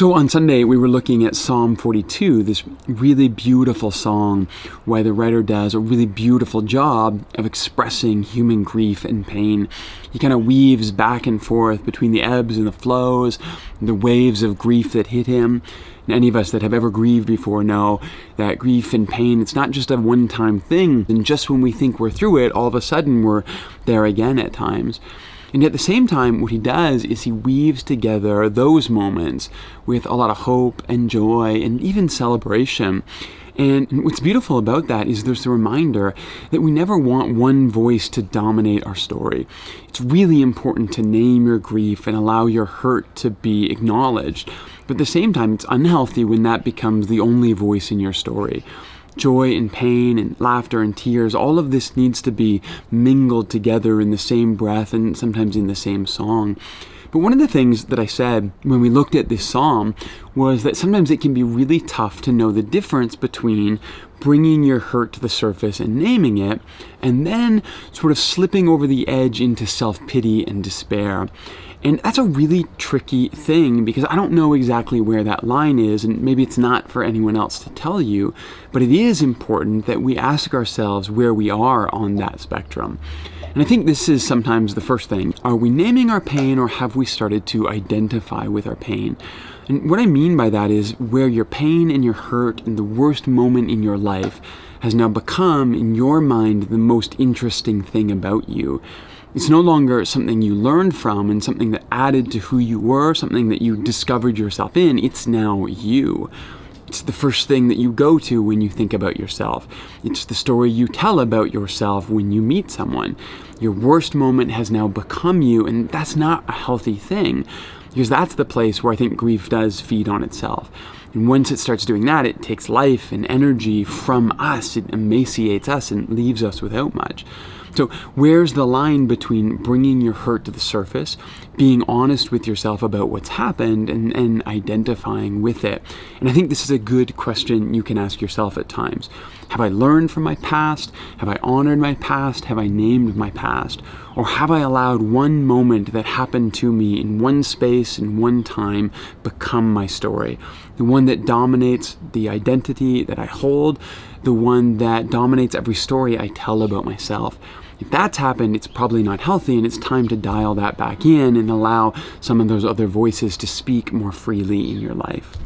So on Sunday, we were looking at Psalm 42, this really beautiful song where the writer does a really beautiful job of expressing human grief and pain. He kind of weaves back and forth between the ebbs and the flows, the waves of grief that hit him. And any of us that have ever grieved before know that grief and pain, it's not just a one-time thing. And just when we think we're through it, all of a sudden we're there again at times. And at the same time, what he does is he weaves together those moments with a lot of hope and joy and even celebration. And what's beautiful about that is there's a reminder that we never want one voice to dominate our story. It's really important to name your grief and allow your hurt to be acknowledged. But at the same time, it's unhealthy when that becomes the only voice in your story. Joy and pain and laughter and tears, all of this needs to be mingled together in the same breath and sometimes in the same song. But one of the things that I said when we looked at this psalm was that sometimes it can be really tough to know the difference between bringing your hurt to the surface and naming it, and then sort of slipping over the edge into self-pity and despair. And that's a really tricky thing because I don't know exactly where that line is, and maybe it's not for anyone else to tell you, but it is important that we ask ourselves where we are on that spectrum. And I think this is sometimes the first thing. Are we naming our pain, or have we started to identify with our pain? And what I mean by that is where your pain and your hurt and the worst moment in your life has now become, in your mind, the most interesting thing about you. It's no longer something you learned from and something that added to who you were, something that you discovered yourself in. It's now you. It's the first thing that you go to when you think about yourself. It's the story you tell about yourself when you meet someone. Your worst moment has now become you, and that's not a healthy thing, because that's the place where I think grief does feed on itself. And once it starts doing that, it takes life and energy from us. It emaciates us and leaves us without much. So where's the line between bringing your hurt to the surface, being honest with yourself about what's happened, and identifying with it? And I think this is a good question you can ask yourself at times. Have I learned from my past? Have I honored my past? Have I named my past? Or have I allowed one moment that happened to me in one space and one time become my story? The one that dominates the identity that I hold, the one that dominates every story I tell about myself. If that's happened, it's probably not healthy, and it's time to dial that back in and allow some of those other voices to speak more freely in your life.